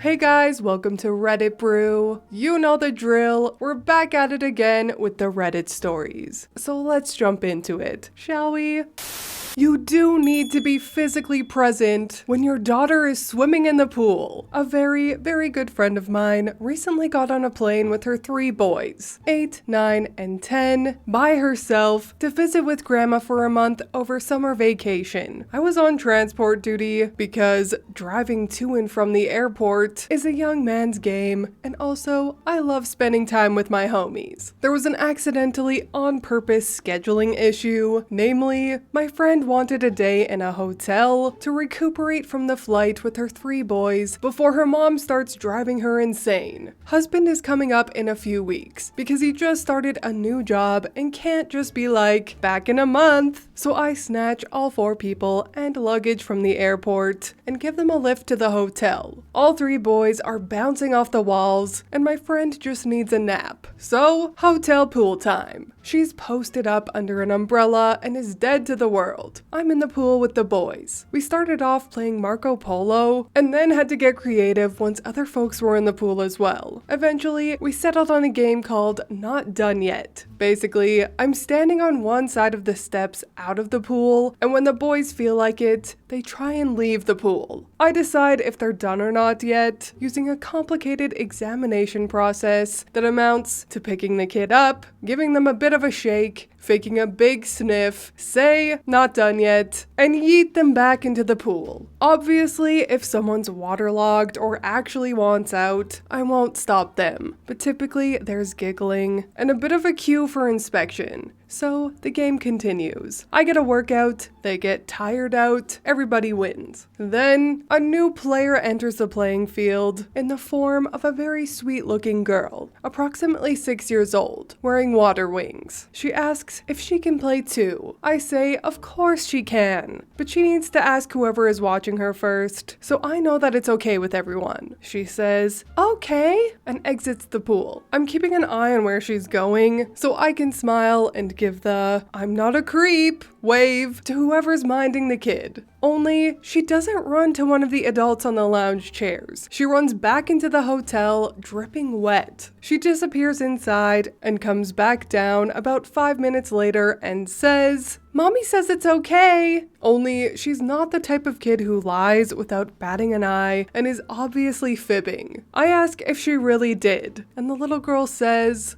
Hey guys, welcome to Reddit Brew. You know the drill, we're back at it again with the Reddit stories. So let's jump into it, shall we? You do need to be physically present when your daughter is swimming in the pool. A very good friend of mine recently got on a plane with her 3 boys, 8, 9, and 10, by herself to visit with grandma for a month over summer vacation. I was on transport duty because driving to and from the airport is a young man's game, and also I love spending time with my homies. There was an accidentally on purpose scheduling issue, namely, my friend wanted a day in a hotel to recuperate from the flight with her 3 boys before her mom starts driving her insane. Husband is coming up in a few weeks because he just started a new job and can't just be like, back in a month. So I snatch all 4 people and luggage from the airport and give them a lift to the hotel. All 3 boys are bouncing off the walls and my friend just needs a nap. So, hotel pool time. She's posted up under an umbrella and is dead to the world. I'm in the pool with the boys. We started off playing Marco Polo and then had to get creative once other folks were in the pool as well. Eventually, we settled on a game called Not Done Yet. Basically, I'm standing on one side of the steps out of the pool, and when the boys feel like it, they try and leave the pool. I decide if they're done or not yet, using a complicated examination process that amounts to picking the kid up, giving them a bit of a shake, faking a big sniff, say, not done yet, and yeet them back into the pool. Obviously, if someone's waterlogged or actually wants out, I won't stop them, but typically there's giggling and a bit of a cue for inspection. So the game continues. I get a workout, they get tired out, everybody wins. Then a new player enters the playing field in the form of a very sweet looking girl, approximately 6 years old, wearing water wings. She asks if she can play too. I say of course she can, but she needs to ask whoever is watching her first, so I know that it's okay with everyone. She says, okay, and exits the pool. I'm keeping an eye on where she's going, so I can smile and give the I'm not a creep wave to whoever's minding the kid. Only, she doesn't run to one of the adults on the lounge chairs. She runs back into the hotel, dripping wet. She disappears inside and comes back down about 5 minutes later and says, "Mommy says it's okay." Only, she's not the type of kid who lies without batting an eye and is obviously fibbing. I ask if she really did, and the little girl says,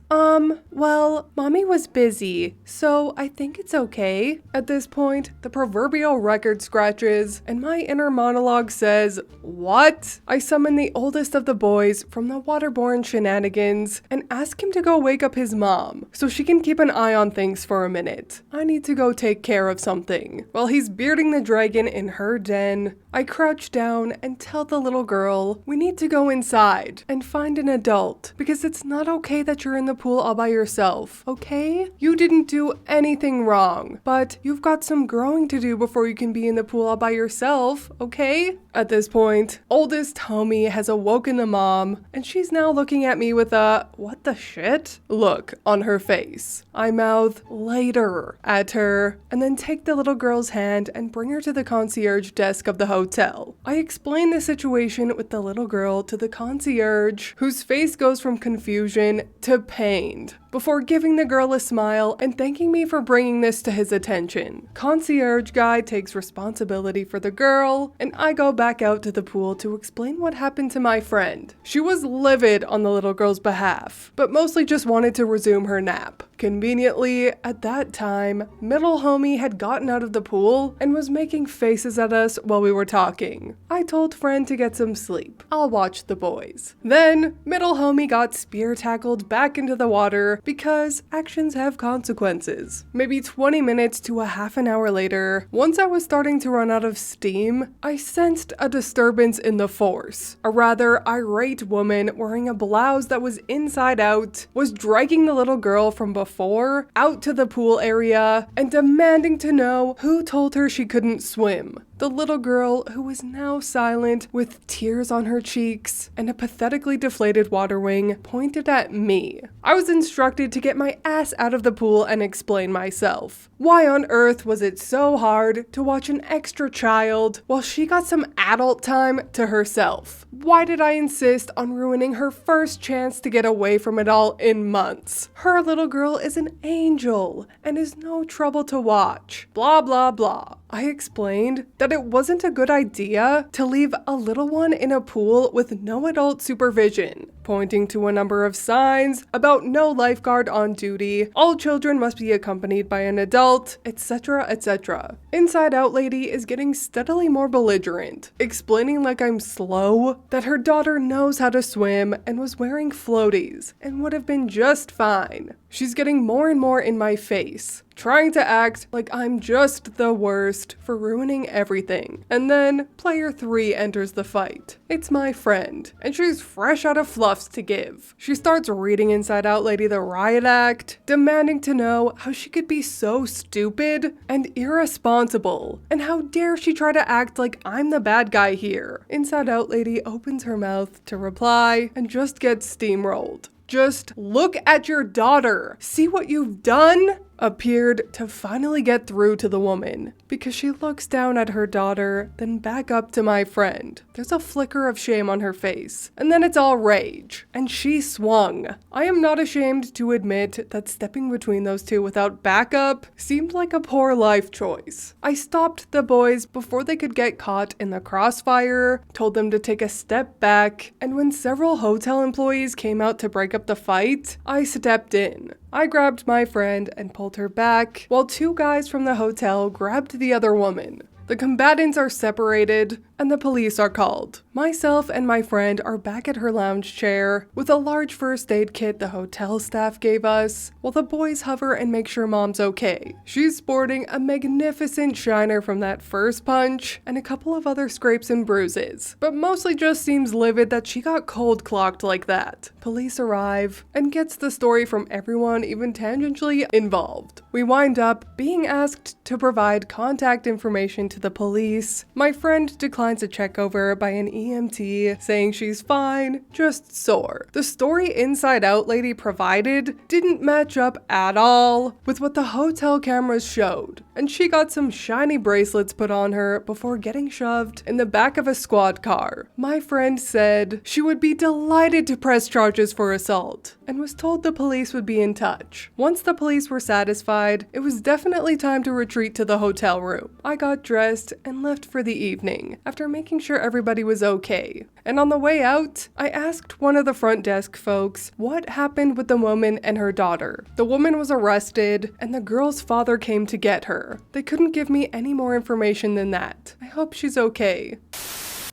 well, Mommy was busy, so I think it's okay. At this point, the proverbial record scratches, and my inner monologue says, what? I summon the oldest of the boys from the waterborne shenanigans and ask him to go wake up his mom, so she can keep an eye on things for a minute. I need to go take care of something. While he's bearding the dragon in her den, I crouch down and tell the little girl, we need to go inside and find an adult, because it's not okay that you're in the pool all by yourself, okay? You didn't do anything wrong, but you've got some growing to do before you can be in the pool all by yourself, okay? At this point, oldest homie has awoken the mom, and she's now looking at me with a what the shit look on her face. I mouth later at her, and then take the little girl's hand and bring her to the concierge desk of the hotel. I explain the situation with the little girl to the concierge, whose face goes from confusion to pained, before giving the girl a smile and thanking me for bringing this to his attention. Concierge guy takes responsibility for the girl, and I go back out to the pool to explain what happened to my friend. She was livid on the little girl's behalf, but mostly just wanted to resume her nap. Conveniently, at that time, middle homie had gotten out of the pool and was making faces at us while we were talking. I told friend to get some sleep. I'll watch the boys. Then, middle homie got spear tackled back into the water because actions have consequences. Maybe 20 minutes to a half an hour later, once I was starting to run out of steam, I sensed a disturbance in the force. A rather irate woman wearing a blouse that was inside out was dragging the little girl from before out to the pool area and demanding to know who told her she couldn't swim. The little girl, who was now silent with tears on her cheeks and a pathetically deflated water wing, pointed at me. I was instructed to get my ass out of the pool and explain myself. Why on earth was it so hard to watch an extra child while she got some adult time to herself? Why did I insist on ruining her first chance to get away from it all in months? Her little girl is an angel and is no trouble to watch. Blah, blah, blah. I explained that it wasn't a good idea to leave a little one in a pool with no adult supervision, pointing to a number of signs about no lifeguard on duty, all children must be accompanied by an adult, etc., etc. Inside Out Lady is getting steadily more belligerent, explaining like I'm slow, that her daughter knows how to swim and was wearing floaties and would have been just fine. She's getting more and more in my face, trying to act like I'm just the worst for ruining everything. And then player 3 enters the fight. It's my friend, and she's fresh out of fluffs to give. She starts reading Inside Out Lady the riot act, demanding to know how she could be so stupid and irresponsible, and how dare she try to act like I'm the bad guy here. Inside Out Lady opens her mouth to reply and just gets steamrolled. Just look at your daughter. See what you've done? Appeared to finally get through to the woman, because she looks down at her daughter, then back up to my friend. There's a flicker of shame on her face, and then it's all rage, and she swung. I am not ashamed to admit that stepping between those two without backup seemed like a poor life choice. I stopped the boys before they could get caught in the crossfire, told them to take a step back, and when several hotel employees came out to break up the fight, I stepped in. I grabbed my friend and pulled her back, while two guys from the hotel grabbed the other woman. The combatants are separated, and the police are called. Myself and my friend are back at her lounge chair with a large first aid kit the hotel staff gave us, while the boys hover and make sure mom's okay. She's sporting a magnificent shiner from that first punch and a couple of other scrapes and bruises, but mostly just seems livid that she got cold clocked like that. Police arrive and gets the story from everyone even tangentially involved. We wind up being asked to provide contact information to the police. My friend declines a check over by an EMT, saying she's fine, just sore. The story Inside Out Lady provided didn't match up at all with what the hotel cameras showed, and she got some shiny bracelets put on her before getting shoved in the back of a squad car. My friend said she would be delighted to press charges for assault, and was told the police would be in touch. Once the police were satisfied, it was definitely time to retreat to the hotel room. I got dressed and left for the evening, after making sure everybody was okay. And on the way out, I asked one of the front desk folks what happened with the woman and her daughter. The woman was arrested, and the girl's father came to get her. They couldn't give me any more information than that. I hope she's okay.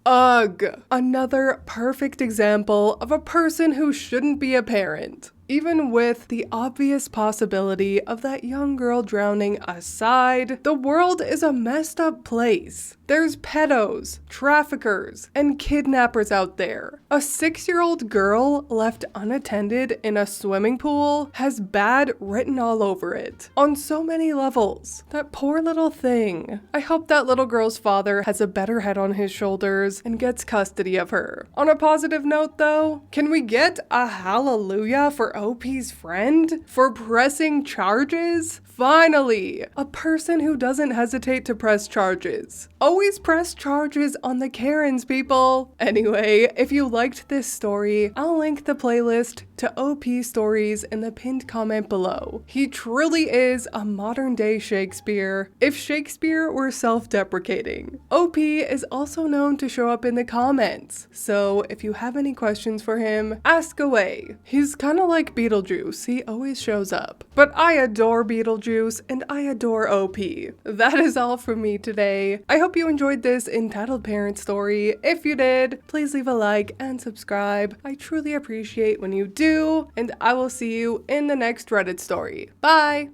Ugh, another perfect example of a person who shouldn't be a parent. Even with the obvious possibility of that young girl drowning aside, the world is a messed up place. There's pedos, traffickers, and kidnappers out there. A 6-year-old girl left unattended in a swimming pool has bad written all over it, on so many levels. That poor little thing. I hope that little girl's father has a better head on his shoulders and gets custody of her. On a positive note though, can we get a hallelujah for OP's friend for pressing charges? Finally, a person who doesn't hesitate to press charges. Always press charges on the Karens, people. Anyway, if you liked this story, I'll link the playlist to OP stories in the pinned comment below. He truly is a modern day Shakespeare, if Shakespeare were self-deprecating. OP is also known to show up in the comments, so if you have any questions for him, ask away. He's kinda like Beetlejuice, he always shows up. But I adore Beetlejuice and I adore OP. That is all from me today. I hope you enjoyed this Entitled Parent story. If you did, please leave a like and subscribe. I truly appreciate when you do, and I will see you in the next Reddit story. Bye!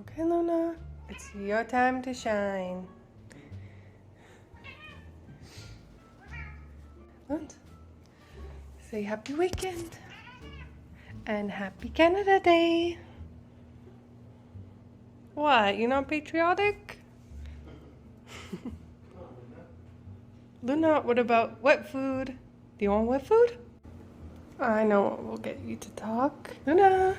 Okay, Luna, it's your time to shine. What? Say happy weekend and happy Canada Day. What, you not patriotic? Luna, what about wet food? Do you want wet food? I know what will get you to talk. Luna!